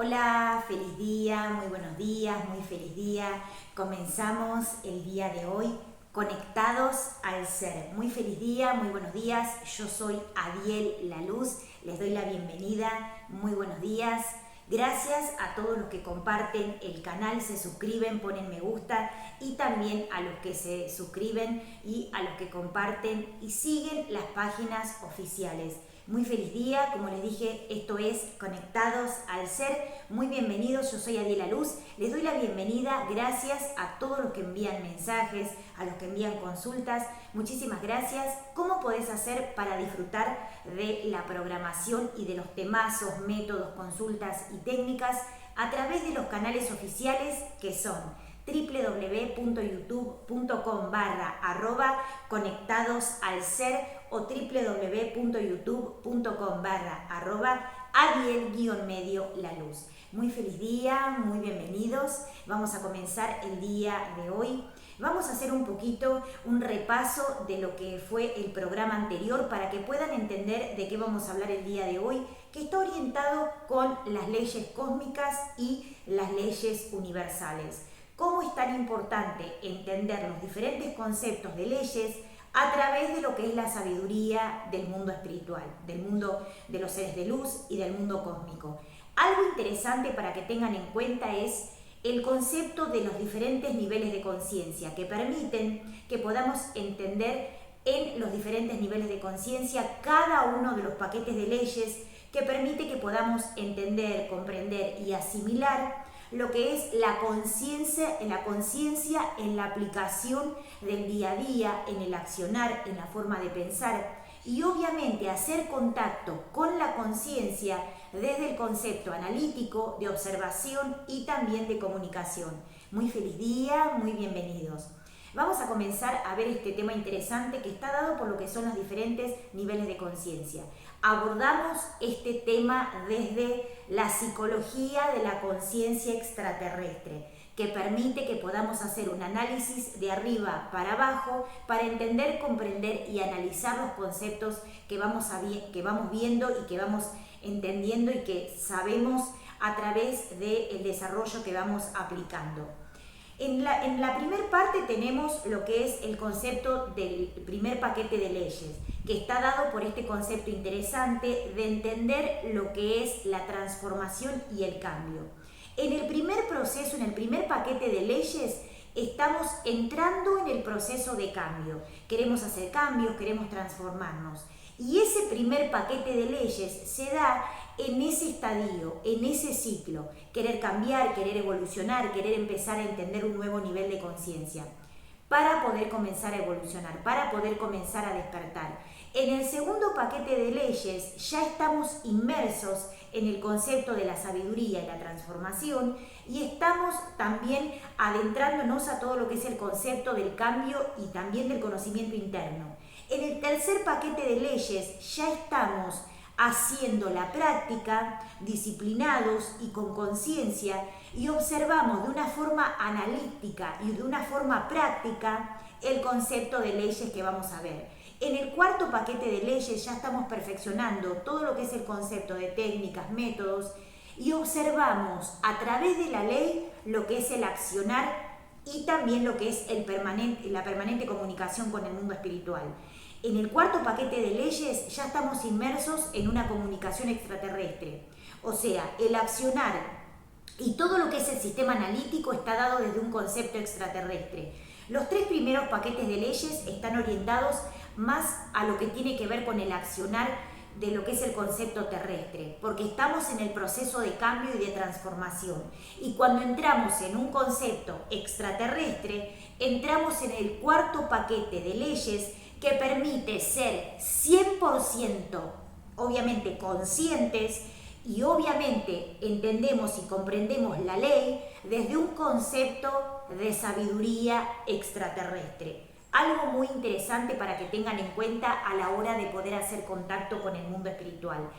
Hola, feliz día, muy buenos días, muy feliz día. Comenzamos el día de hoy conectados al ser. Muy feliz día, muy buenos días. Yo soy Adiel La Luz, les doy la bienvenida. Muy buenos días. Gracias a todos los que comparten el canal, se suscriben, ponen me gusta y también a los que se suscriben y a los que comparten y siguen las páginas oficiales. Muy feliz día, como les dije, esto es Conectados al Ser. Muy bienvenidos, yo soy Adiel La Luz. Les doy la bienvenida, gracias a todos los que envían mensajes, a los que envían consultas. Muchísimas gracias. ¿Cómo podés hacer para disfrutar de la programación y de los temazos, métodos, consultas y técnicas a través de los canales oficiales que son www.youtube.com/conectadosalser o www.youtube.com/Adiel_La Luz. Muy feliz día, muy bienvenidos. Vamos a comenzar el día de hoy. Vamos a hacer un poquito un repaso de lo que fue el programa anterior para que puedan entender de qué vamos a hablar el día de hoy, que está orientado con las leyes cósmicas y las leyes universales. Cómo es tan importante entender los diferentes conceptos de leyes a través de lo que es la sabiduría del mundo espiritual, del mundo de los seres de luz y del mundo cósmico. Algo interesante para que tengan en cuenta es el concepto de los diferentes niveles de conciencia que permiten que podamos entender en los diferentes niveles de conciencia cada uno de los paquetes de leyes que permite que podamos entender, comprender y asimilar lo que es la conciencia, en la aplicación del día a día, en el accionar, en la forma de pensar y obviamente hacer contacto con la conciencia desde el concepto analítico, de observación y también de comunicación. Muy feliz día, muy bienvenidos. Vamos a comenzar a ver este tema interesante que está dado por lo que son los diferentes niveles de conciencia. Abordamos este tema desde la psicología de la conciencia extraterrestre, que permite que podamos hacer un análisis de arriba para abajo para entender, comprender y analizar los conceptos que vamos viendo y que vamos entendiendo y que sabemos a través del desarrollo que vamos aplicando. En la primera parte tenemos lo que es el concepto del primer paquete de leyes, que está dado por este concepto interesante de entender lo que es la transformación y el cambio. En el primer proceso, en el primer paquete de leyes, estamos entrando en el proceso de cambio. Queremos hacer cambios, queremos transformarnos. Y ese primer paquete de leyes se da en ese estadio, en ese ciclo, querer cambiar, querer evolucionar, querer empezar a entender un nuevo nivel de conciencia, para poder comenzar a evolucionar, para poder comenzar a despertar. En el segundo paquete de leyes ya estamos inmersos en el concepto de la sabiduría y la transformación y estamos también adentrándonos a todo lo que es el concepto del cambio y también del conocimiento interno. En el tercer paquete de leyes ya estamos haciendo la práctica, disciplinados y con conciencia, y observamos de una forma analítica y de una forma práctica el concepto de leyes que vamos a ver. En el cuarto paquete de leyes ya estamos perfeccionando todo lo que es el concepto de técnicas, métodos, y observamos a través de la ley lo que es el accionar y también lo que es la permanente comunicación con el mundo espiritual. En el cuarto paquete de leyes ya estamos inmersos en una comunicación extraterrestre. O sea, el accionar y todo lo que es el sistema analítico está dado desde un concepto extraterrestre. Los tres primeros paquetes de leyes están orientados más a lo que tiene que ver con el accionar de lo que es el concepto terrestre, porque estamos en el proceso de cambio y de transformación. Y cuando entramos en un concepto extraterrestre, entramos en el cuarto paquete de leyes que permite ser 100% obviamente conscientes y obviamente entendemos y comprendemos la ley desde un concepto de sabiduría extraterrestre. Algo muy interesante para que tengan en cuenta a la hora de poder hacer contacto con el mundo espiritual.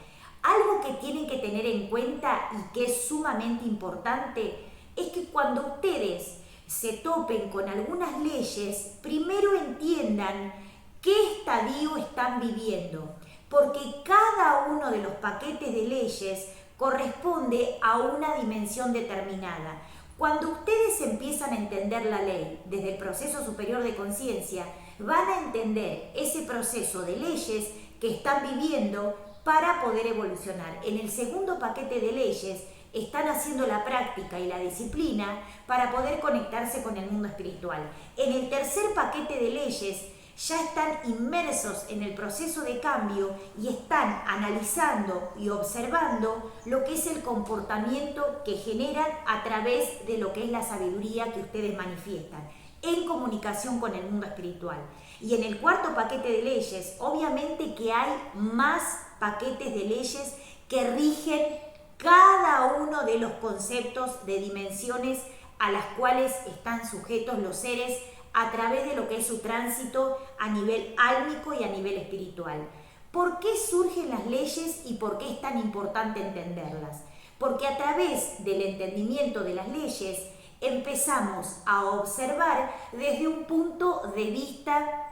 Algo que tienen que tener en cuenta y que es sumamente importante es que cuando ustedes se topen con algunas leyes, primero entiendan qué estadio están viviendo, porque cada uno de los paquetes de leyes corresponde a una dimensión determinada. Cuando ustedes empiezan a entender la ley desde el proceso superior de conciencia, van a entender ese proceso de leyes que están viviendo para poder evolucionar. En el segundo paquete de leyes están haciendo la práctica y la disciplina para poder conectarse con el mundo espiritual. En el tercer paquete de leyes ya están inmersos en el proceso de cambio y están analizando y observando lo que es el comportamiento que generan a través de lo que es la sabiduría que ustedes manifiestan en comunicación con el mundo espiritual. Y en el cuarto paquete de leyes, obviamente que hay más paquetes de leyes que rigen cada uno de los conceptos de dimensiones a las cuales están sujetos los seres a través de lo que es su tránsito a nivel álmico y a nivel espiritual. ¿Por qué surgen las leyes y por qué es tan importante entenderlas? Porque a través del entendimiento de las leyes empezamos a observar desde un punto de vista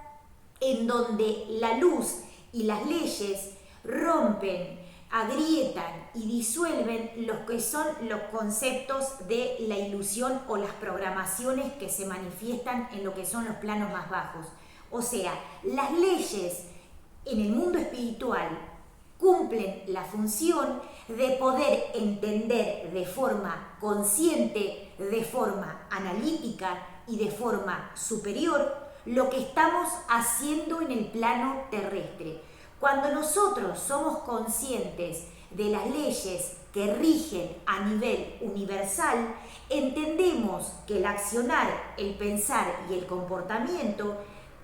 en donde la luz y las leyes rompen, agrietan y disuelven los que son los conceptos de la ilusión o las programaciones que se manifiestan en lo que son los planos más bajos. O sea, las leyes en el mundo espiritual cumplen la función de poder entender de forma consciente, de forma analítica y de forma superior lo que estamos haciendo en el plano terrestre. Cuando nosotros somos conscientes de las leyes que rigen a nivel universal, entendemos que el accionar, el pensar y el comportamiento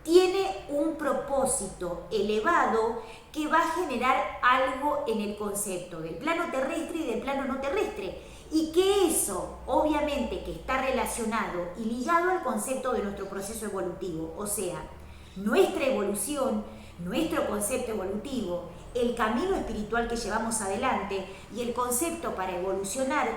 tiene un propósito elevado que va a generar algo en el concepto del plano terrestre y del plano no terrestre. Y que eso, obviamente, que está relacionado y ligado al concepto de nuestro proceso evolutivo. O sea, nuestra evolución, nuestro concepto evolutivo, el camino espiritual que llevamos adelante y el concepto para evolucionar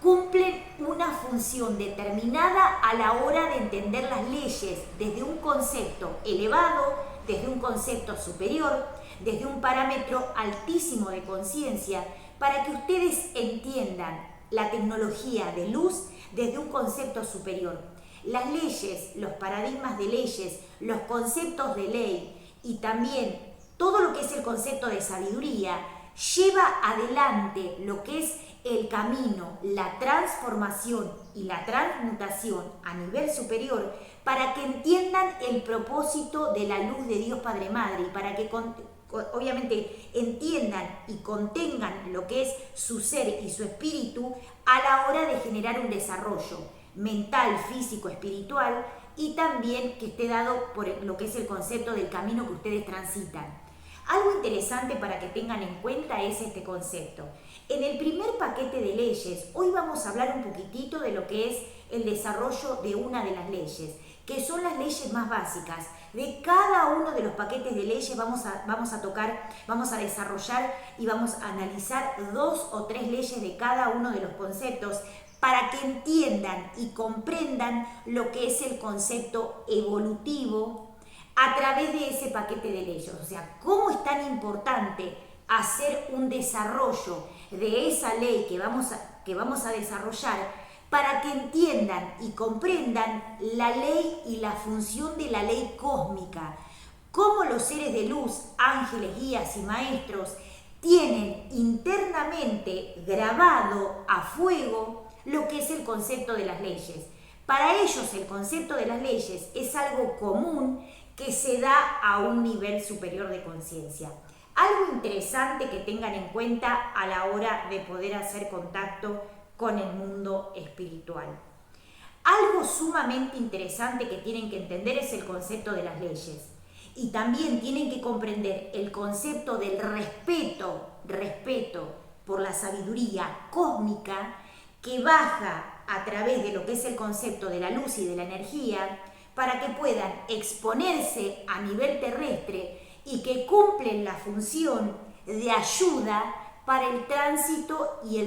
cumplen una función determinada a la hora de entender las leyes desde un concepto elevado, desde un concepto superior, desde un parámetro altísimo de conciencia, para que ustedes entiendan la tecnología de luz desde un concepto superior. Las leyes, los paradigmas de leyes, los conceptos de ley y también todo lo que es el concepto de sabiduría lleva adelante lo que es el camino, la transformación y la transmutación a nivel superior para que entiendan el propósito de la luz de Dios Padre Madre y para que obviamente entiendan y contengan lo que es su ser y su espíritu a la hora de generar un desarrollo mental, físico, espiritual y también que esté dado por lo que es el concepto del camino que ustedes transitan. Algo interesante para que tengan en cuenta es este concepto. En el primer paquete de leyes, hoy vamos a hablar un poquitito de lo que es el desarrollo de una de las leyes, que son las leyes más básicas. De cada uno de los paquetes de leyes vamos a desarrollar y vamos a analizar 2 o 3 leyes de cada uno de los conceptos para que entiendan y comprendan lo que es el concepto evolutivo a través de ese paquete de leyes. O sea, cómo es tan importante hacer un desarrollo de esa ley que vamos a desarrollar para que entiendan y comprendan la ley y la función de la ley cósmica, cómo los seres de luz, ángeles, guías y maestros tienen internamente grabado a fuego lo que es el concepto de las leyes. Para ellos el concepto de las leyes es algo común que se da a un nivel superior de conciencia. Algo interesante que tengan en cuenta a la hora de poder hacer contacto con el mundo espiritual. Algo sumamente interesante que tienen que entender es el concepto de las leyes. Y también tienen que comprender el concepto del respeto por la sabiduría cósmica que baja a través de lo que es el concepto de la luz y de la energía para que puedan exponerse a nivel terrestre y que cumplen la función de ayuda para el tránsito y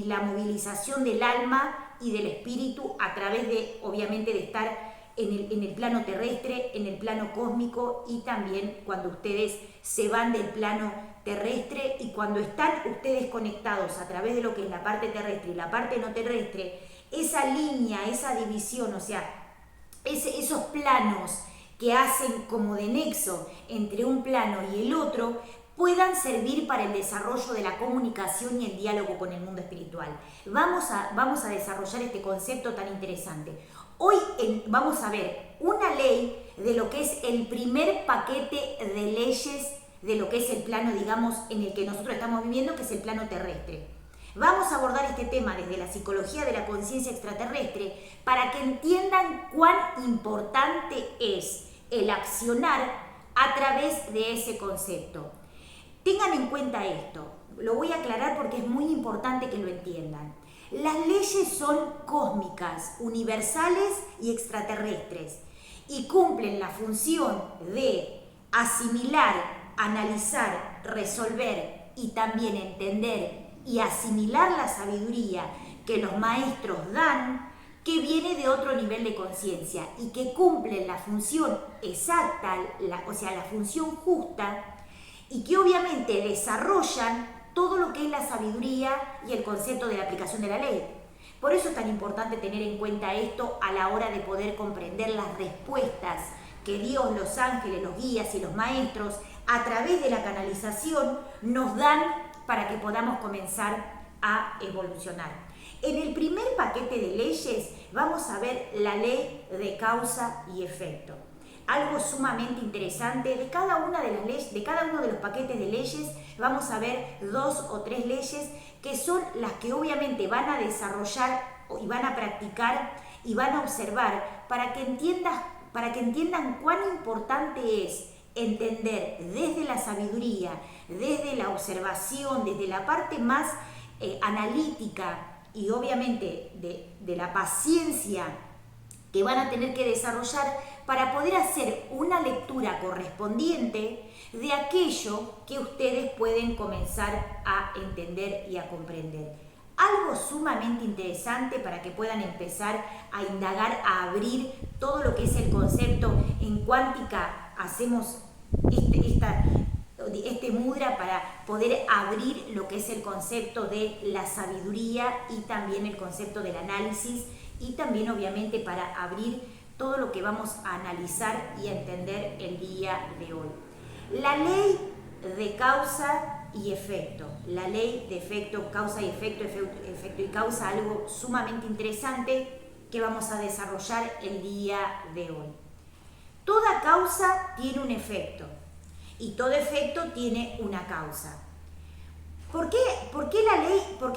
la movilización del alma y del espíritu a través de, obviamente, de estar en el plano terrestre, en el plano cósmico y también cuando ustedes se van del plano terrestre, y cuando están ustedes conectados a través de lo que es la parte terrestre y la parte no terrestre, esa línea, esa división, o sea, esos planos que hacen como de nexo entre un plano y el otro, puedan servir para el desarrollo de la comunicación y el diálogo con el mundo espiritual. Vamos a desarrollar este concepto tan interesante. Hoy vamos a ver una ley de lo que es el primer paquete de leyes de lo que es el plano, digamos, en el que nosotros estamos viviendo, que es el plano terrestre. Vamos a abordar este tema desde la psicología de la conciencia extraterrestre para que entiendan cuán importante es el accionar a través de ese concepto. Tengan en cuenta esto, lo voy a aclarar porque es muy importante que lo entiendan. Las leyes son cósmicas, universales y extraterrestres y cumplen la función de asimilar, analizar, resolver y también entender y asimilar la sabiduría que los maestros dan, que viene de otro nivel de conciencia y que cumplen la función exacta, o sea, la función justa, y que obviamente desarrollan todo lo que es la sabiduría y el concepto de la aplicación de la ley. Por eso es tan importante tener en cuenta esto a la hora de poder comprender las respuestas que Dios, los ángeles, los guías y los maestros, a través de la canalización, nos dan para que podamos comenzar a evolucionar. En el primer paquete de leyes vamos a ver la ley de causa y efecto. Algo sumamente interesante, de cada una de las leyes, de cada uno de los paquetes de leyes, vamos a ver 2 o 3 leyes que son las que obviamente van a desarrollar y van a practicar y van a observar para que entiendan cuán importante es entender desde la sabiduría, desde la observación, desde la parte más analítica y obviamente de la paciencia que van a tener que desarrollar para poder hacer una lectura correspondiente de aquello que ustedes pueden comenzar a entender y a comprender. Algo sumamente interesante para que puedan empezar a indagar, a abrir todo lo que es el concepto. En cuántica hacemos este mudra para poder abrir lo que es el concepto de la sabiduría y también el concepto del análisis, y también obviamente para abrir todo lo que vamos a analizar y a entender el día de hoy. La ley de causa y efecto. La ley de efecto, causa y efecto, efecto y causa, algo sumamente interesante que vamos a desarrollar el día de hoy. Toda causa tiene un efecto y todo efecto tiene una causa. ¿Por qué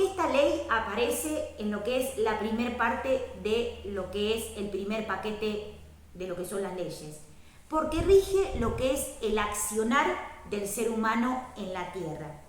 esta ley aparece en lo que es la primer parte de lo que es el primer paquete de lo que son las leyes? Porque rige lo que es el accionar del ser humano en la Tierra.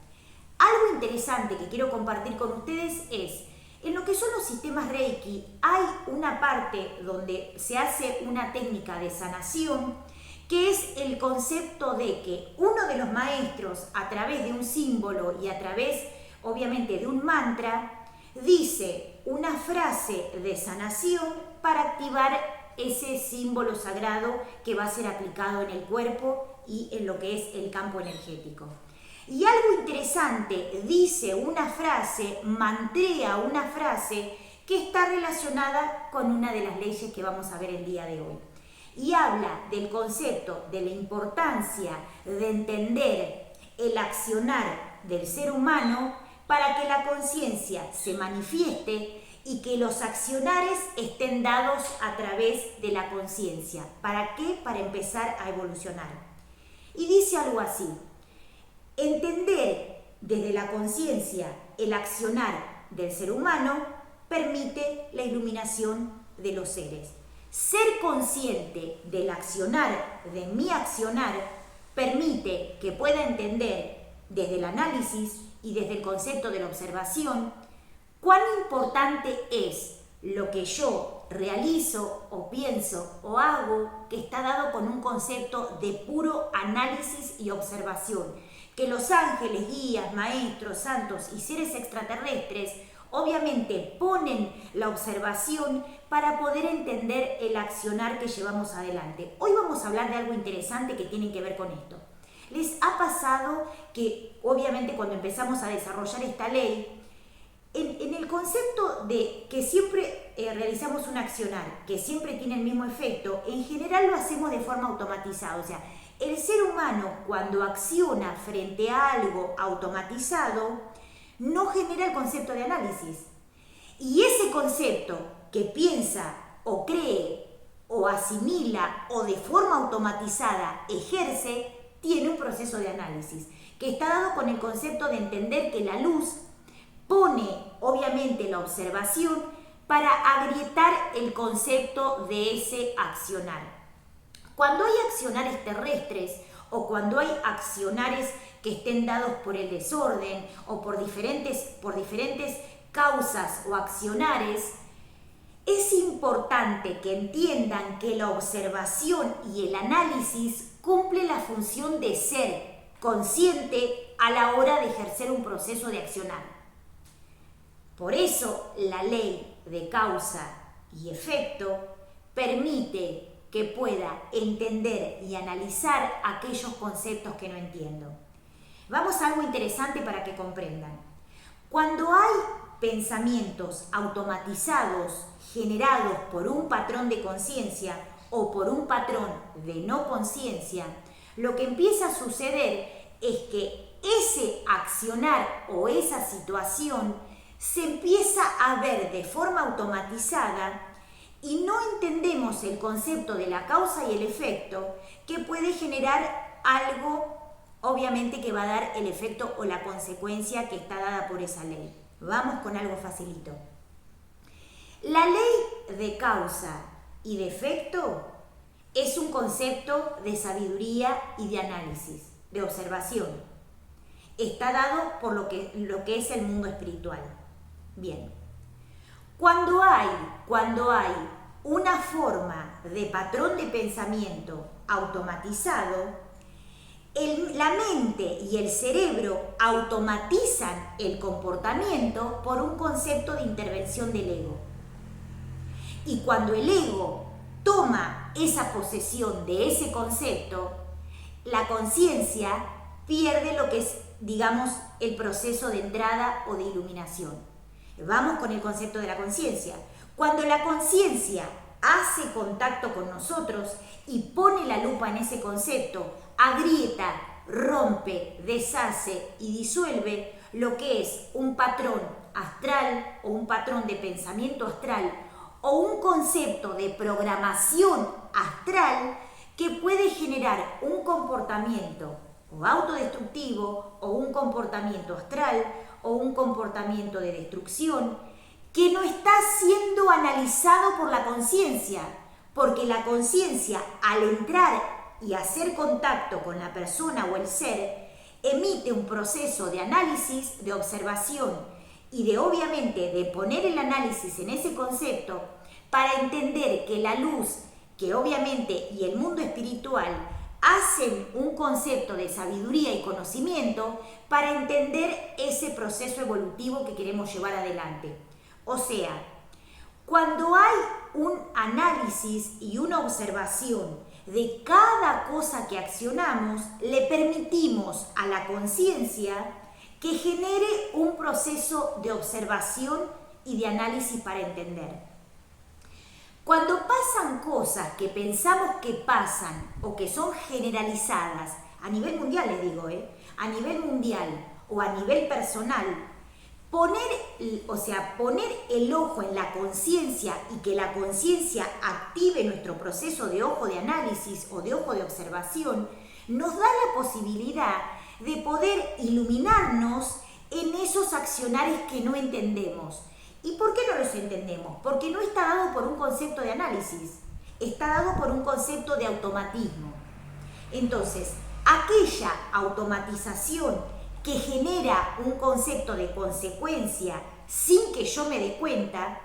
Algo interesante que quiero compartir con ustedes es, en lo que son los sistemas Reiki, hay una parte donde se hace una técnica de sanación, que es el concepto de que uno de los maestros, a través de un símbolo y a través, obviamente, de un mantra, dice una frase de sanación para activar ese símbolo sagrado que va a ser aplicado en el cuerpo y en lo que es el campo energético. Y algo interesante, dice una frase, mantrea una frase que está relacionada con una de las leyes que vamos a ver el día de hoy. Y habla del concepto de la importancia de entender el accionar del ser humano para que la conciencia se manifieste y que los accionares estén dados a través de la conciencia. ¿Para qué? Para empezar a evolucionar. Y dice algo así: entender desde la conciencia el accionar del ser humano permite la iluminación de los seres. Ser consciente del accionar, de mi accionar, permite que pueda entender desde el análisis y desde el concepto de la observación cuán importante es lo que yo realizo o pienso o hago, que está dado con un concepto de puro análisis y observación, que los ángeles, guías, maestros, santos y seres extraterrestres obviamente ponen la observación para poder entender el accionar que llevamos adelante. Hoy vamos a hablar de algo interesante que tiene que ver con esto. ¿Les ha pasado que obviamente cuando empezamos a desarrollar esta ley, en el concepto de que siempre realizamos un accionar, que siempre tiene el mismo efecto, en general lo hacemos de forma automatizada? O sea, el ser humano cuando acciona frente a algo automatizado, no genera el concepto de análisis. Y ese concepto que piensa o cree o asimila o de forma automatizada ejerce, tiene un proceso de análisis, que está dado con el concepto de entender que la luz pone obviamente la observación para agrietar el concepto de ese accionar. Cuando hay accionares terrestres o cuando hay accionares que estén dados por el desorden o por diferentes causas o accionares, es importante que entiendan que la observación y el análisis cumple la función de ser consciente a la hora de ejercer un proceso de accionar. Por eso la ley de causa y efecto permite que pueda entender y analizar aquellos conceptos que no entiendo. Vamos a algo interesante para que comprendan. Cuando hay pensamientos automatizados generados por un patrón de conciencia o por un patrón de no conciencia, lo que empieza a suceder es que ese accionar o esa situación se empieza a ver de forma automatizada y no entendemos el concepto de la causa y el efecto que puede generar algo, obviamente, que va a dar el efecto o la consecuencia que está dada por esa ley. Vamos con algo facilito. La ley de causa y de efecto es un concepto de sabiduría y de análisis, de observación. Está dado por lo que es el mundo espiritual. Bien, cuando hay una forma de patrón de pensamiento automatizado, la mente y el cerebro automatizan el comportamiento por un concepto de intervención del ego. Y cuando el ego toma esa posesión de ese concepto, la conciencia pierde lo que es, digamos, el proceso de entrada o de iluminación. Vamos con el concepto de la conciencia. Cuando la conciencia hace contacto con nosotros y pone la lupa en ese concepto, agrieta, rompe, deshace y disuelve lo que es un patrón astral o un patrón de pensamiento astral o un concepto de programación astral que puede generar un comportamiento o autodestructivo o un comportamiento astral o un comportamiento de destrucción que no está siendo analizado por la conciencia, porque la conciencia al entrar y hacer contacto con la persona o el ser emite un proceso de análisis, de observación y de obviamente de poner el análisis en ese concepto para entender que la luz, que obviamente y el mundo espiritual hacen un concepto de sabiduría y conocimiento para entender ese proceso evolutivo que queremos llevar adelante. O sea, cuando hay un análisis y una observación de cada cosa que accionamos, le permitimos a la conciencia que genere un proceso de observación y de análisis para entender. Cuando pasan cosas que pensamos que pasan o que son generalizadas, a nivel mundial les digo, a nivel mundial o a nivel personal, poner el ojo en la conciencia y que la conciencia active nuestro proceso de ojo de análisis o de ojo de observación, nos da la posibilidad de poder iluminarnos en esos accionares que no entendemos. ¿Y por qué no los entendemos? Porque no está dado por un concepto de análisis, está dado por un concepto de automatismo. Entonces, aquella automatización que genera un concepto de consecuencia sin que yo me dé cuenta,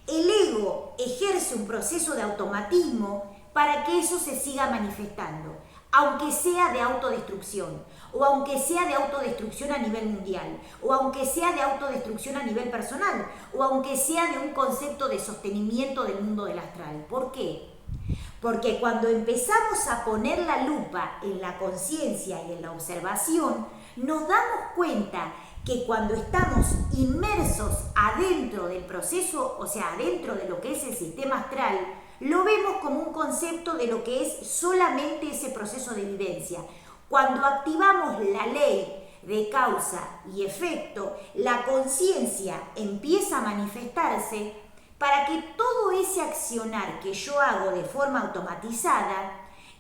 el ego ejerce un proceso de automatismo para que eso se siga manifestando, aunque sea de autodestrucción, o aunque sea de autodestrucción a nivel mundial, o aunque sea de autodestrucción a nivel personal, o aunque sea de un concepto de sostenimiento del mundo del astral. ¿Por qué? Porque cuando empezamos a poner la lupa en la conciencia y en la observación, nos damos cuenta que cuando estamos inmersos adentro del proceso, o sea, adentro de lo que es el sistema astral, lo vemos como un concepto de lo que es solamente ese proceso de vivencia. Cuando activamos la ley de causa y efecto, la conciencia empieza a manifestarse para que todo ese accionar que yo hago de forma automatizada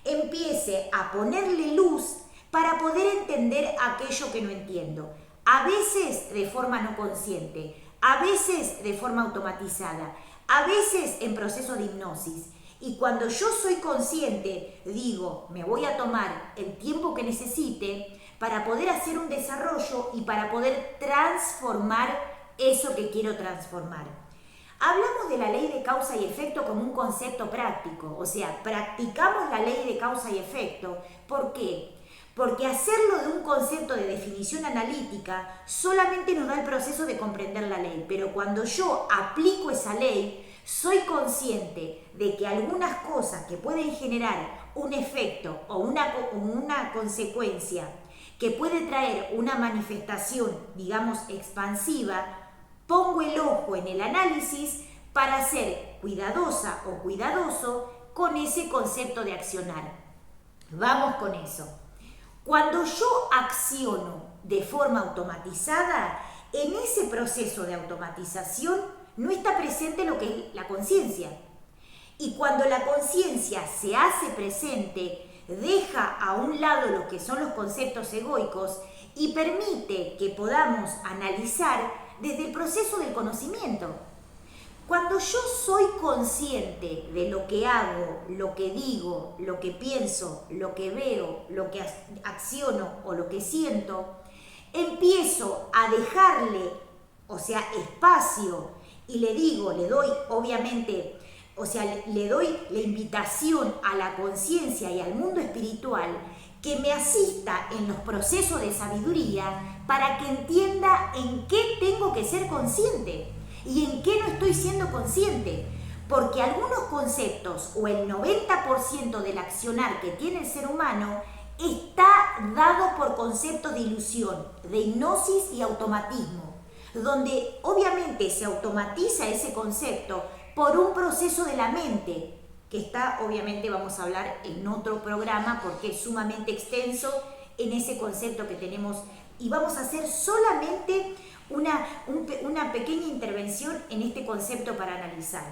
empiece a ponerle luz para poder entender aquello que no entiendo. A veces de forma no consciente, a veces de forma automatizada, a veces en proceso de hipnosis. Y cuando yo soy consciente, digo, me voy a tomar el tiempo que necesite para poder hacer un desarrollo y para poder transformar eso que quiero transformar. Hablamos de la ley de causa y efecto como un concepto práctico, o sea, practicamos la ley de causa y efecto. ¿Por qué? Porque hacerlo de un concepto de definición analítica solamente nos da el proceso de comprender la ley, pero cuando yo aplico esa ley, soy consciente de que algunas cosas que pueden generar un efecto o una consecuencia que puede traer una manifestación, digamos, expansiva, pongo el ojo en el análisis para ser cuidadosa o cuidadoso con ese concepto de accionar. Vamos con eso. Cuando yo acciono de forma automatizada, en ese proceso de automatización no está presente lo que es la conciencia. Y cuando la conciencia se hace presente, deja a un lado lo que son los conceptos egoicos y permite que podamos analizar desde el proceso del conocimiento. Cuando yo soy consciente de lo que hago, lo que digo, lo que pienso, lo que veo, lo que acciono o lo que siento, empiezo a dejarle, o sea, espacio y le doy obviamente, o sea, le doy la invitación a la conciencia y al mundo espiritual que me asista en los procesos de sabiduría para que entienda en qué tengo que ser consciente y en qué no estoy siendo consciente. Porque algunos conceptos o el 90% del accionar que tiene el ser humano está dado por conceptos de ilusión, de hipnosis y automatismo, donde obviamente se automatiza ese concepto por un proceso de la mente, que está, obviamente vamos a hablar en otro programa porque es sumamente extenso en ese concepto que tenemos y vamos a hacer solamente una pequeña intervención en este concepto para analizar.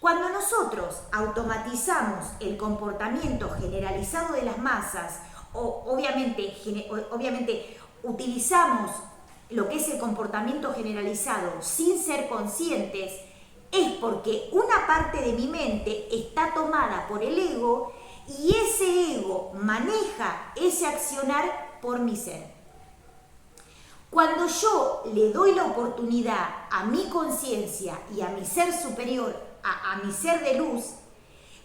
Cuando nosotros automatizamos el comportamiento generalizado de las masas, o obviamente utilizamos lo que es el comportamiento generalizado sin ser conscientes, es porque una parte de mi mente está tomada por el ego y ese ego maneja ese accionar por mi ser. Cuando yo le doy la oportunidad a mi conciencia y a mi ser superior, a mi ser de luz,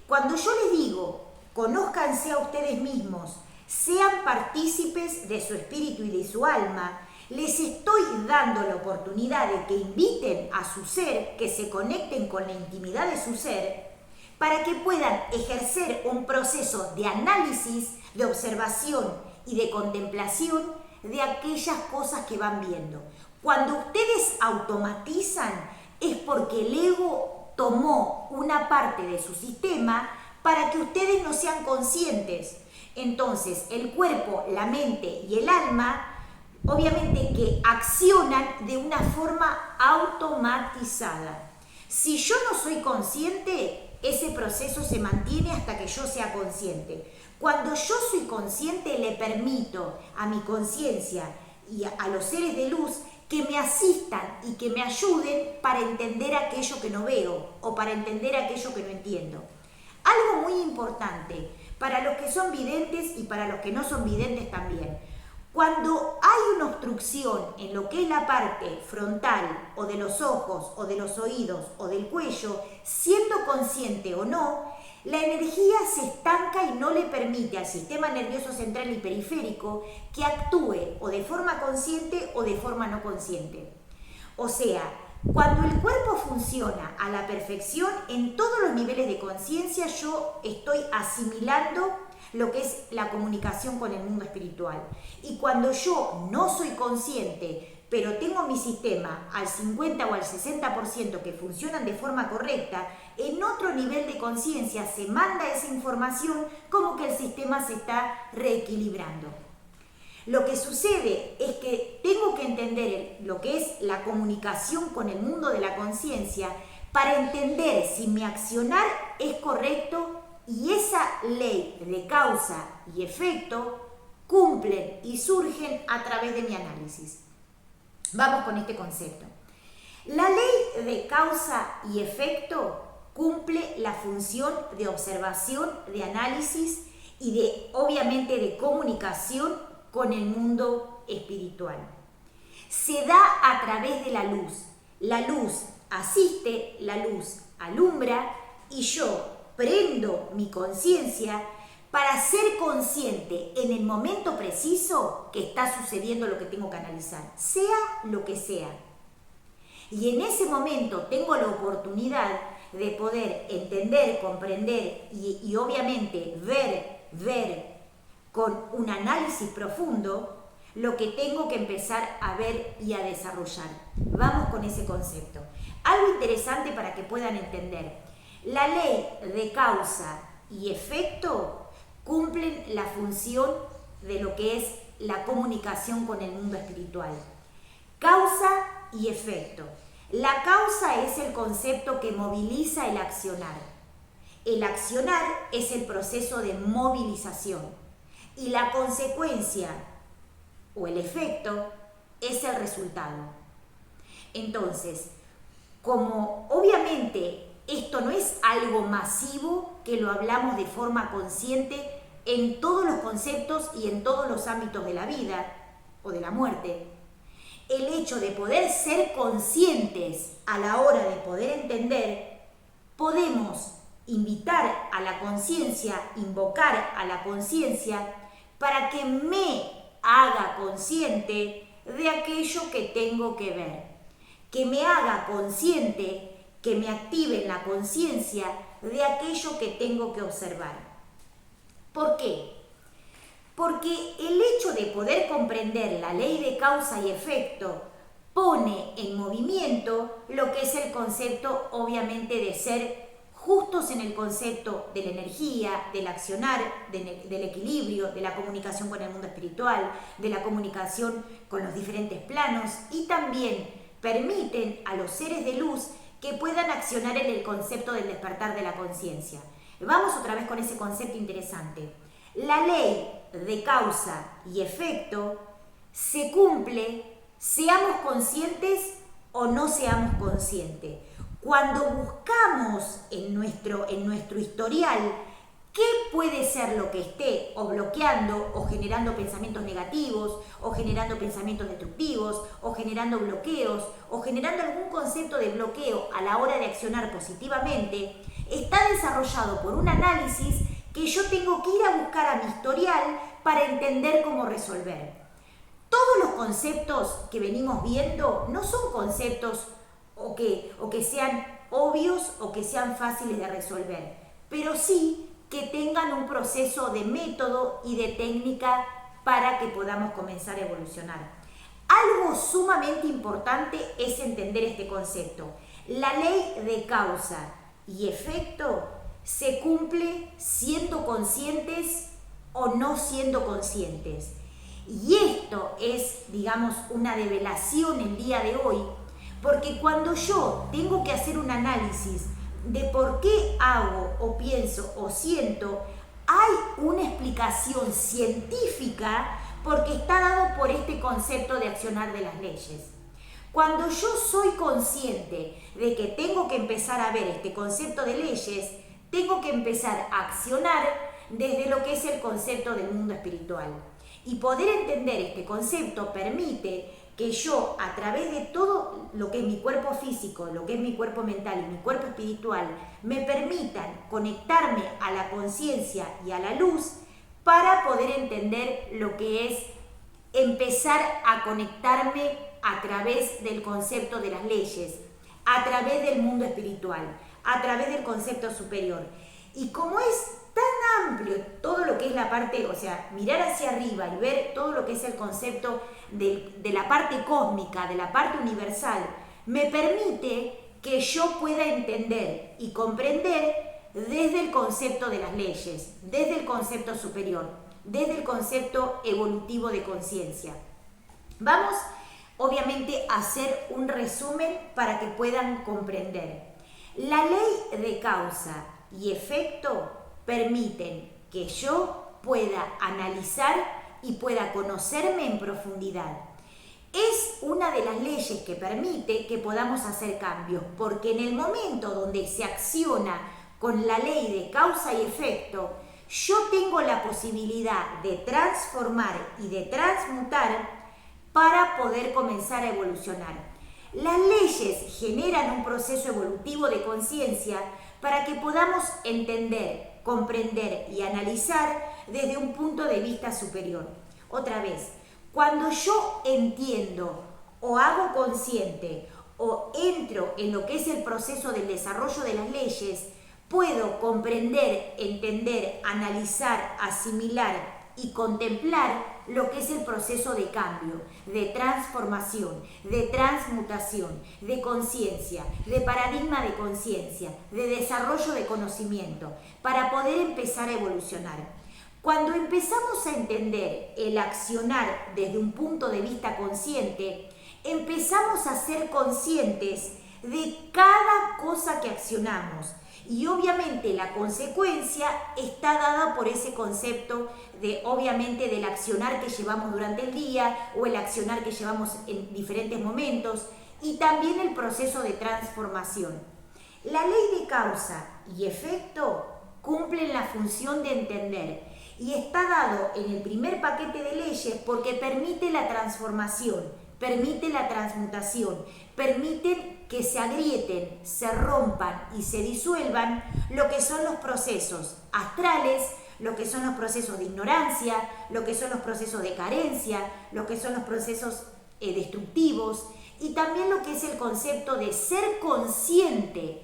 cuando yo les digo, conózcanse a ustedes mismos, sean partícipes de su espíritu y de su alma, les estoy dando la oportunidad de que inviten a su ser, que se conecten con la intimidad de su ser, para que puedan ejercer un proceso de análisis, de observación y de contemplación de aquellas cosas que van viendo. Cuando ustedes automatizan es porque el ego tomó una parte de su sistema para que ustedes no sean conscientes. Entonces, el cuerpo, la mente y el alma obviamente que accionan de una forma automatizada. Si yo no soy consciente, ese proceso se mantiene hasta que yo sea consciente. Cuando yo soy consciente, le permito a mi conciencia y a los seres de luz que me asistan y que me ayuden para entender aquello que no veo o para entender aquello que no entiendo. Algo muy importante para los que son videntes y para los que no son videntes también. Cuando hay una obstrucción en lo que es la parte frontal o de los ojos o de los oídos o del cuello, siendo consciente o no, la energía se estanca y no le permite al sistema nervioso central y periférico que actúe o de forma consciente o de forma no consciente. O sea, cuando el cuerpo funciona a la perfección, en todos los niveles de conciencia yo estoy asimilando lo que es la comunicación con el mundo espiritual. Y cuando yo no soy consciente, pero tengo mi sistema al 50 o al 60% que funcionan de forma correcta, en otro nivel de conciencia se manda esa información como que el sistema se está reequilibrando. Lo que sucede es que tengo que entender lo que es la comunicación con el mundo de la conciencia para entender si mi accionar es correcto y esa ley de causa y efecto cumplen y surgen a través de mi análisis. Vamos con este concepto. La ley de causa y efecto cumple la función de observación, de análisis y obviamente de comunicación con el mundo espiritual. Se da a través de la luz. La luz asiste, la luz alumbra y yo prendo mi conciencia para ser consciente en el momento preciso que está sucediendo lo que tengo que analizar, sea lo que sea. Y en ese momento tengo la oportunidad de poder entender, comprender y obviamente ver con un análisis profundo lo que tengo que empezar a ver y a desarrollar. Vamos con ese concepto. Algo interesante para que puedan entender. La ley de causa y efecto cumplen la función de lo que es la comunicación con el mundo espiritual. Causa y efecto. La causa es el concepto que moviliza el accionar. El accionar es el proceso de movilización y la consecuencia o el efecto es el resultado. Entonces, como obviamente esto no es algo masivo que lo hablamos de forma consciente en todos los conceptos y en todos los ámbitos de la vida o de la muerte, el hecho de poder ser conscientes a la hora de poder entender, podemos invitar a la conciencia, invocar a la conciencia para que me haga consciente de aquello que tengo que ver, que me haga consciente, que me active en la conciencia de aquello que tengo que observar. ¿Por qué? Porque el hecho de poder comprender la ley de causa y efecto pone en movimiento lo que es el concepto, obviamente, de ser justos en el concepto de la energía, del accionar, del equilibrio, de la comunicación con el mundo espiritual, de la comunicación con los diferentes planos y también permiten a los seres de luz que puedan accionar en el concepto del despertar de la conciencia. Vamos otra vez con ese concepto interesante. La ley de causa y efecto se cumple, seamos conscientes o no seamos conscientes. Cuando buscamos en nuestro historial qué puede ser lo que esté o bloqueando o generando pensamientos negativos o generando pensamientos destructivos o generando bloqueos o generando algún concepto de bloqueo a la hora de accionar positivamente, está desarrollado por un análisis que yo tengo que ir a buscar a mi historial para entender cómo resolver. Todos los conceptos que venimos viendo no son conceptos o que sean obvios o que sean fáciles de resolver, pero sí que tengan un proceso de método y de técnica para que podamos comenzar a evolucionar. Algo sumamente importante es entender este concepto. La ley de causa y efecto se cumple siendo conscientes o no siendo conscientes. Y esto es, digamos, una develación el día de hoy, porque cuando yo tengo que hacer un análisis de por qué hago o pienso o siento, hay una explicación científica porque está dado por este concepto de accionar de las leyes. Cuando yo soy consciente de que tengo que empezar a ver este concepto de leyes, tengo que empezar a accionar desde lo que es el concepto del mundo espiritual. Y poder entender este concepto permite que yo, a través de todo lo que es mi cuerpo físico, lo que es mi cuerpo mental y mi cuerpo espiritual, me permitan conectarme a la conciencia y a la luz para poder entender lo que es empezar a conectarme a través del concepto de las leyes, a través del mundo espiritual, a través del concepto superior. Y como es tan amplio todo lo que es la parte, o sea, mirar hacia arriba y ver todo lo que es el concepto de la parte cósmica, de la parte universal, me permite que yo pueda entender y comprender desde el concepto de las leyes, desde el concepto superior, desde el concepto evolutivo de conciencia. Vamos, obviamente, a hacer un resumen para que puedan comprender. La ley de causa y efecto permiten que yo pueda analizar y pueda conocerme en profundidad. Es una de las leyes que permite que podamos hacer cambios, porque en el momento donde se acciona con la ley de causa y efecto, yo tengo la posibilidad de transformar y de transmutar para poder comenzar a evolucionar. Las leyes generan un proceso evolutivo de conciencia para que podamos entender, comprender y analizar desde un punto de vista superior. Otra vez, cuando yo entiendo o hago consciente o entro en lo que es el proceso del desarrollo de las leyes, puedo comprender, entender, analizar, asimilar y contemplar lo que es el proceso de cambio, de transformación, de transmutación, de conciencia, de paradigma de conciencia, de desarrollo de conocimiento, para poder empezar a evolucionar. Cuando empezamos a entender el accionar desde un punto de vista consciente, empezamos a ser conscientes de cada cosa que accionamos. Y obviamente la consecuencia está dada por ese concepto de, obviamente, del accionar que llevamos durante el día o el accionar que llevamos en diferentes momentos y también el proceso de transformación. La ley de causa y efecto cumple la función de entender y está dado en el primer paquete de leyes porque permite la transformación, permite la transmutación, permiten que se agrieten, se rompan y se disuelvan lo que son los procesos astrales, lo que son los procesos de ignorancia, lo que son los procesos de carencia, lo que son los procesos destructivos y también lo que es el concepto de ser consciente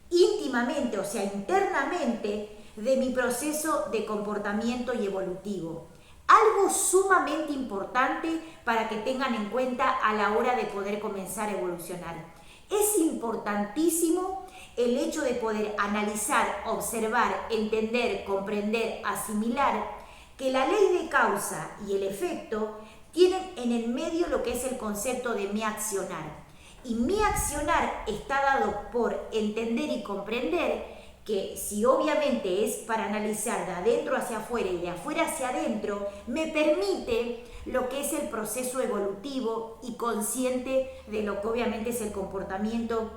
íntimamente, o sea, internamente, de mi proceso de comportamiento y evolutivo. Algo sumamente importante para que tengan en cuenta a la hora de poder comenzar a evolucionar. Es importantísimo el hecho de poder analizar, observar, entender, comprender, asimilar que la ley de causa y el efecto tienen en el medio lo que es el concepto de mi accionar. Y mi accionar está dado por entender y comprender que si obviamente es para analizar de adentro hacia afuera y de afuera hacia adentro, me permite lo que es el proceso evolutivo y consciente de lo que obviamente es el comportamiento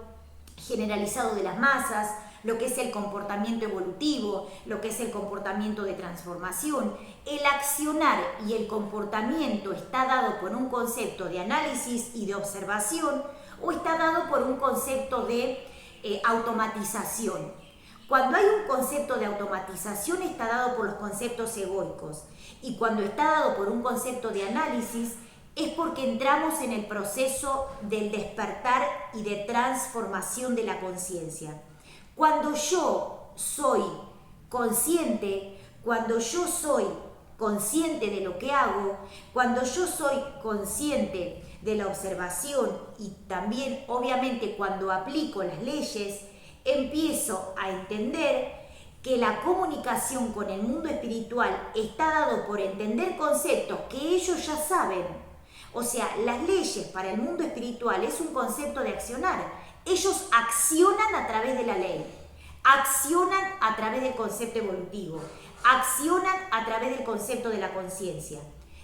generalizado de las masas, lo que es el comportamiento evolutivo, lo que es el comportamiento de transformación. El accionar y el comportamiento está dado por un concepto de análisis y de observación o está dado por un concepto de automatización. Cuando hay un concepto de automatización está dado por los conceptos egoicos y cuando está dado por un concepto de análisis es porque entramos en el proceso del despertar y de transformación de la conciencia. Cuando yo soy consciente, cuando yo soy consciente de lo que hago, cuando yo soy consciente de la observación y también obviamente cuando aplico las leyes, empiezo a entender que la comunicación con el mundo espiritual está dado por entender conceptos que ellos ya saben. O sea, las leyes para el mundo espiritual es un concepto de accionar. Ellos accionan a través de la ley, accionan a través del concepto evolutivo, accionan a través del concepto de la conciencia.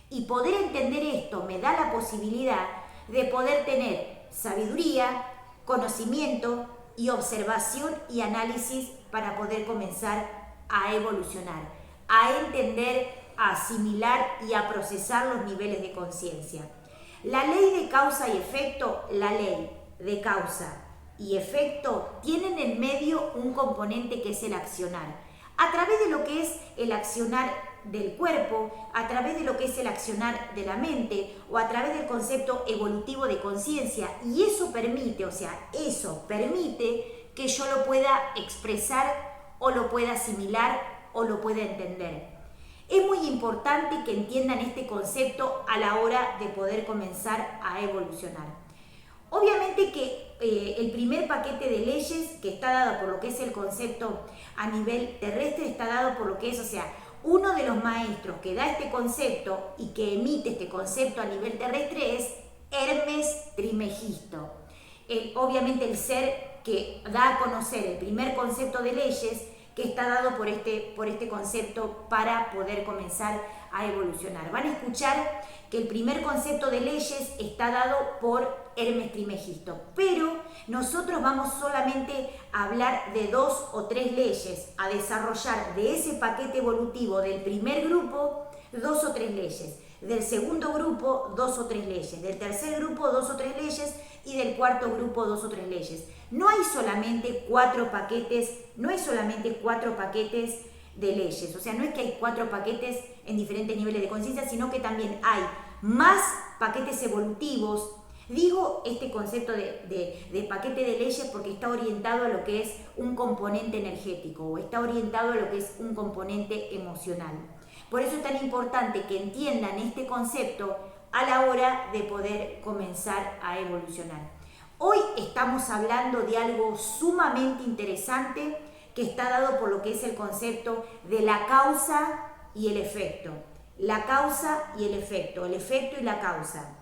Y poder entender esto me da la posibilidad de poder tener sabiduría, conocimiento, y observación y análisis para poder comenzar a evolucionar, a entender, a asimilar y a procesar los niveles de conciencia. La ley de causa y efecto, la ley de causa y efecto tienen en medio un componente que es el accionar. A través de lo que es el accionar del cuerpo, a través de lo que es el accionar de la mente o a través del concepto evolutivo de conciencia. Y eso permite, eso permite que yo lo pueda expresar o lo pueda asimilar o lo pueda entender. Es muy importante que entiendan este concepto a la hora de poder comenzar a evolucionar. Obviamente que el primer paquete de leyes que está dado por lo que es el concepto a nivel terrestre está dado por lo que es, uno de los maestros que da este concepto y que emite este concepto a nivel terrestre es Hermes Trismegisto. Obviamente el ser que da a conocer el primer concepto de leyes que está dado por este concepto para poder comenzar a evolucionar. Van a escuchar que el primer concepto de leyes está dado por Hermes Trismegisto, pero nosotros vamos solamente a hablar de 2 o 3 leyes, a desarrollar de ese paquete evolutivo del primer grupo 2 o 3 leyes, del segundo grupo 2 o 3 leyes, del tercer grupo 2 o 3 leyes y del cuarto grupo 2 o 3 leyes. No hay solamente 4 paquetes, de leyes, no es que hay 4 paquetes en diferentes niveles de conciencia, sino que también hay más paquetes evolutivos. Digo este concepto de paquete de leyes porque está orientado a lo que es un componente energético o está orientado a lo que es un componente emocional. Por eso es tan importante que entiendan este concepto a la hora de poder comenzar a evolucionar. Hoy estamos hablando de algo sumamente interesante que está dado por lo que es el concepto de la causa y el efecto. La causa y el efecto y la causa.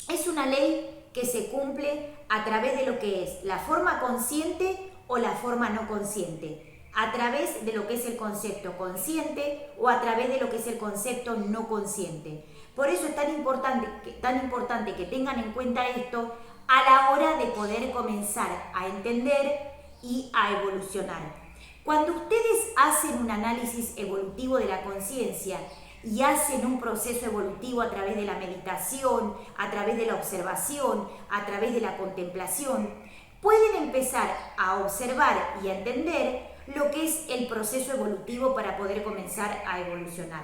Es una ley que se cumple a través de lo que es la forma consciente o la forma no consciente, a través de lo que es el concepto consciente o a través de lo que es el concepto no consciente. Por eso es tan importante que tengan en cuenta esto a la hora de poder comenzar a entender y a evolucionar. Cuando ustedes hacen un análisis evolutivo de la conciencia y hacen un proceso evolutivo a través de la meditación, a través de la observación, a través de la contemplación, pueden empezar a observar y a entender lo que es el proceso evolutivo para poder comenzar a evolucionar.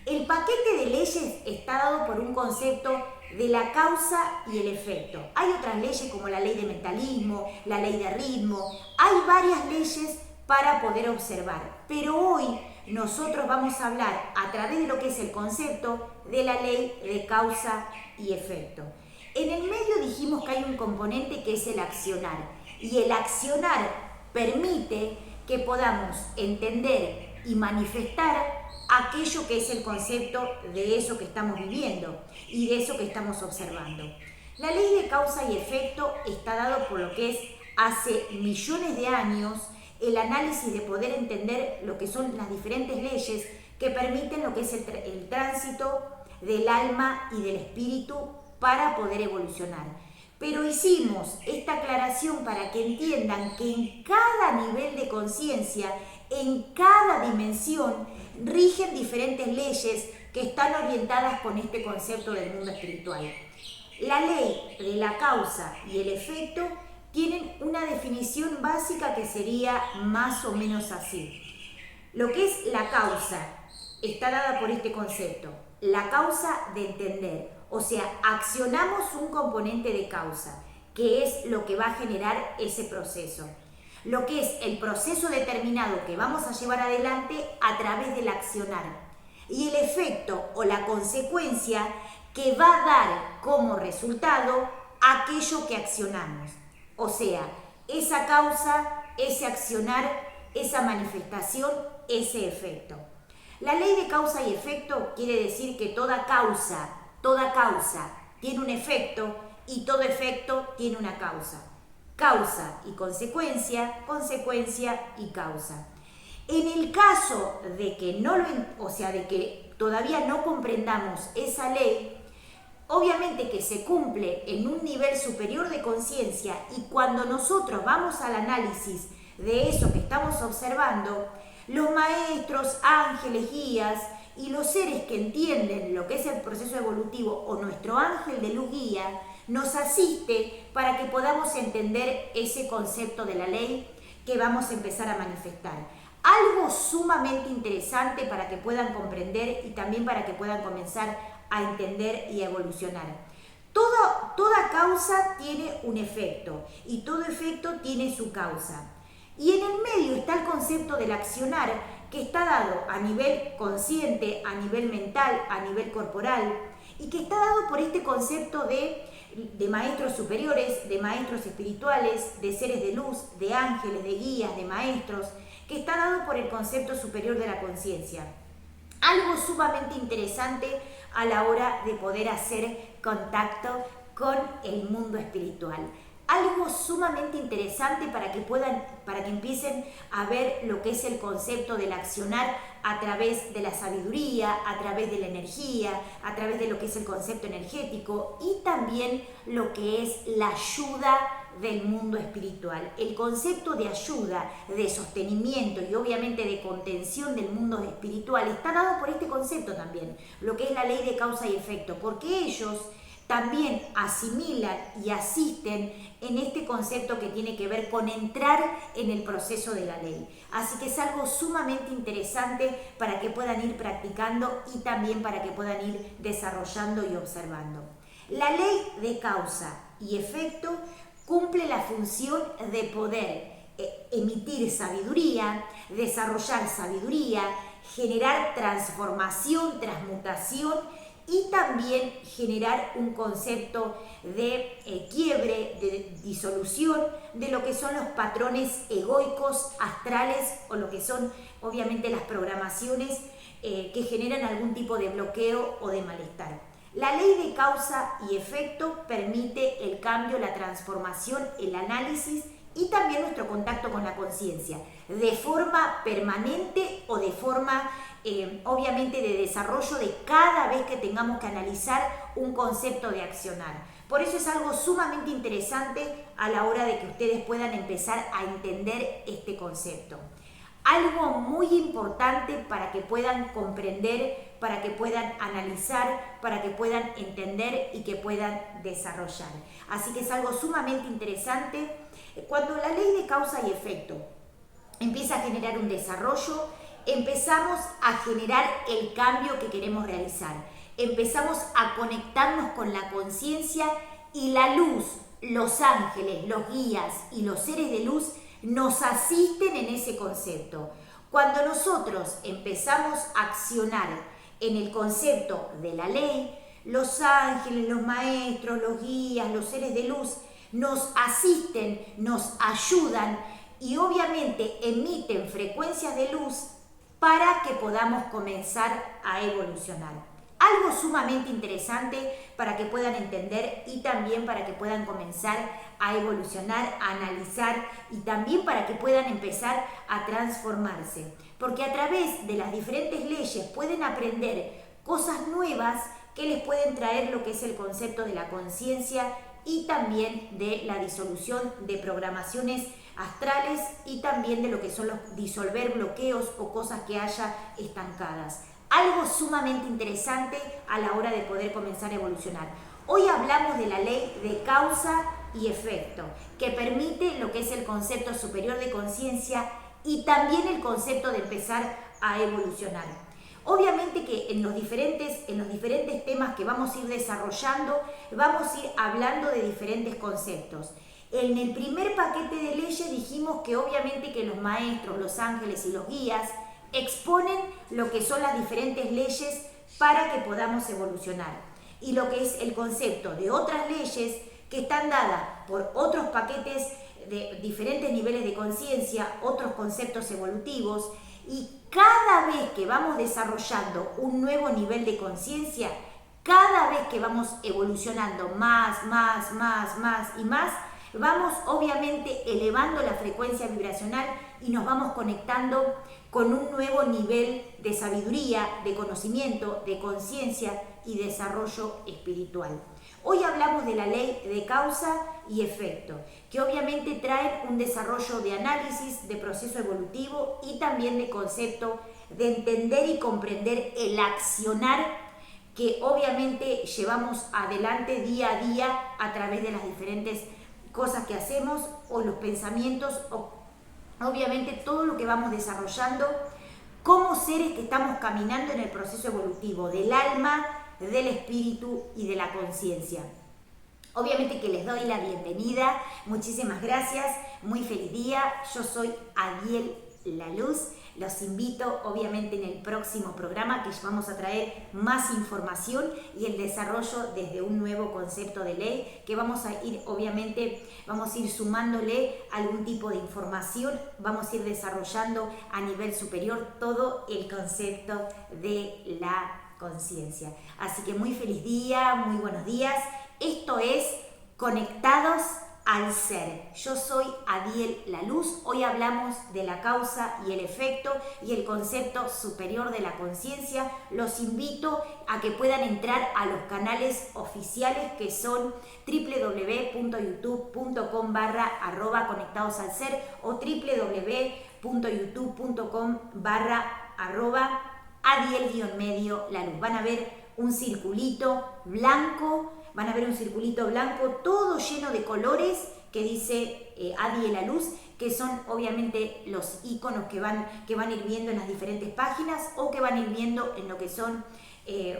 El paquete de leyes está dado por un concepto de la causa y el efecto. Hay otras leyes como la ley de mentalismo, la ley de ritmo, hay varias leyes para poder observar, pero hoy nosotros vamos a hablar a través de lo que es el concepto de la ley de causa y efecto. En el medio dijimos que hay un componente que es el accionar, y el accionar permite que podamos entender y manifestar aquello que es el concepto de eso que estamos viviendo y de eso que estamos observando. La ley de causa y efecto está dado por lo que es hace millones de años el análisis de poder entender lo que son las diferentes leyes que permiten lo que es el tránsito del alma y del espíritu para poder evolucionar. Pero hicimos esta aclaración para que entiendan que en cada nivel de conciencia, en cada dimensión, rigen diferentes leyes que están orientadas con este concepto del mundo espiritual. La ley de la causa y el efecto tienen una definición básica que sería más o menos así. Lo que es la causa está dada por este concepto, la causa de entender, accionamos un componente de causa, que es lo que va a generar ese proceso. Lo que es el proceso determinado que vamos a llevar adelante a través del accionar. Y el efecto o la consecuencia que va a dar como resultado aquello que accionamos. Esa causa, ese accionar, esa manifestación, ese efecto. La ley de causa y efecto quiere decir que toda causa tiene un efecto y todo efecto tiene una causa. Causa y consecuencia, consecuencia y causa. En el caso de que de que todavía no comprendamos esa ley, obviamente que se cumple en un nivel superior de conciencia, y cuando nosotros vamos al análisis de eso que estamos observando, los maestros, ángeles, guías y los seres que entienden lo que es el proceso evolutivo o nuestro ángel de luz guía nos asiste para que podamos entender ese concepto de la ley que vamos a empezar a manifestar. Algo sumamente interesante para que puedan comprender y también para que puedan comenzar a entender y a evolucionar. Toda causa tiene un efecto y todo efecto tiene su causa. Y en el medio está el concepto del accionar, que está dado a nivel consciente, a nivel mental, a nivel corporal, y que está dado por este concepto de maestros superiores, de maestros espirituales, de seres de luz, de ángeles, de guías, de maestros, que está dado por el concepto superior de la conciencia. Algo sumamente interesante a la hora de poder hacer contacto con el mundo espiritual. Algo sumamente interesante para que empiecen a ver lo que es el concepto del accionar a través de la sabiduría, a través de la energía, a través de lo que es el concepto energético y también lo que es la ayuda del mundo espiritual. El concepto de ayuda, de sostenimiento y obviamente de contención del mundo espiritual está dado por este concepto también, lo que es la ley de causa y efecto, porque ellos también asimilan y asisten en este concepto que tiene que ver con entrar en el proceso de la ley. Así que es algo sumamente interesante para que puedan ir practicando y también para que puedan ir desarrollando y observando. La ley de causa y efecto cumple la función de poder emitir sabiduría, desarrollar sabiduría, generar transformación, transmutación y también generar un concepto de quiebre, de disolución de lo que son los patrones egoicos, astrales o lo que son obviamente las programaciones que generan algún tipo de bloqueo o de malestar. La ley de causa y efecto permite el cambio, la transformación, el análisis y también nuestro contacto con la conciencia, de forma permanente o de forma obviamente de desarrollo de cada vez que tengamos que analizar un concepto de accionar. Por eso es algo sumamente interesante a la hora de que ustedes puedan empezar a entender este concepto. Algo muy importante para que puedan comprender, para que puedan analizar, para que puedan entender y que puedan desarrollar. Así que es algo sumamente interesante. Cuando la ley de causa y efecto empieza a generar un desarrollo, empezamos a generar el cambio que queremos realizar. Empezamos a conectarnos con la conciencia y la luz, los ángeles, los guías y los seres de luz nos asisten en ese concepto. Cuando nosotros empezamos a accionar en el concepto de la ley, los ángeles, los maestros, los guías, los seres de luz nos asisten, nos ayudan y obviamente emiten frecuencias de luz para que podamos comenzar a evolucionar. Algo sumamente interesante para que puedan entender y también para que puedan comenzar a evolucionar, a analizar y también para que puedan empezar a transformarse. Porque a través de las diferentes leyes pueden aprender cosas nuevas que les pueden traer lo que es el concepto de la conciencia y también de la disolución de programaciones astrales y también de lo que son los disolver bloqueos o cosas que haya estancadas. Algo sumamente interesante a la hora de poder comenzar a evolucionar. Hoy hablamos de la ley de causa y efecto, que permite lo que es el concepto superior de conciencia y también el concepto de empezar a evolucionar. Obviamente que en los diferentes temas que vamos a ir desarrollando, vamos a ir hablando de diferentes conceptos. En el primer paquete de leyes dijimos que obviamente que los maestros, los ángeles y los guías exponen lo que son las diferentes leyes para que podamos evolucionar. Y lo que es el concepto de otras leyes que están dadas por otros paquetes de diferentes niveles de conciencia, otros conceptos evolutivos, y cada vez que vamos desarrollando un nuevo nivel de conciencia, cada vez que vamos evolucionando más y más, vamos obviamente elevando la frecuencia vibracional y nos vamos conectando con un nuevo nivel de sabiduría, de conocimiento, de conciencia y desarrollo espiritual. Hoy hablamos de la ley de causa y efecto, que obviamente trae un desarrollo de análisis, de proceso evolutivo y también de concepto de entender y comprender el accionar que obviamente llevamos adelante día a día a través de las diferentes cosas que hacemos o los pensamientos obviamente todo lo que vamos desarrollando como seres que estamos caminando en el proceso evolutivo del alma, del espíritu y de la conciencia. Obviamente que les doy la bienvenida, muchísimas gracias, muy feliz día, yo soy Adiel La Luz, los invito obviamente en el próximo programa que vamos a traer más información y el desarrollo desde un nuevo concepto de ley que vamos a ir sumándole algún tipo de información, vamos a ir desarrollando a nivel superior todo el concepto de la conciencia. Así que muy feliz día, muy buenos días. Esto es Conectados al Ser. Yo soy Adiel La Luz. Hoy hablamos de la causa y el efecto y el concepto superior de la conciencia. Los invito a que puedan entrar a los canales oficiales que son www.youtube.com/conectadosalser o www.youtube.com/Adiel-La Luz. Un circulito blanco, van a ver un circulito blanco todo lleno de colores que dice Adiel La Luz, que son obviamente los iconos que van a ir viendo en las diferentes páginas o que van a ir viendo en lo que son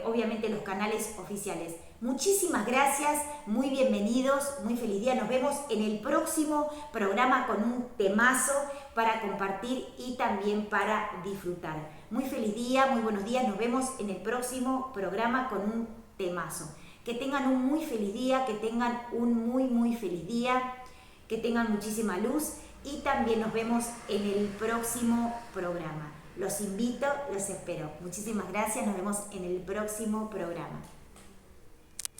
obviamente los canales oficiales. Muchísimas gracias, muy bienvenidos, muy feliz día. Nos vemos en el próximo programa con un temazo para compartir y también para disfrutar. Muy feliz día, muy buenos días. Nos vemos en el próximo programa con un temazo. Que tengan un muy feliz día, que tengan un muy feliz día, que tengan muchísima luz y también nos vemos en el próximo programa. Los invito, los espero. Muchísimas gracias, nos vemos en el próximo programa.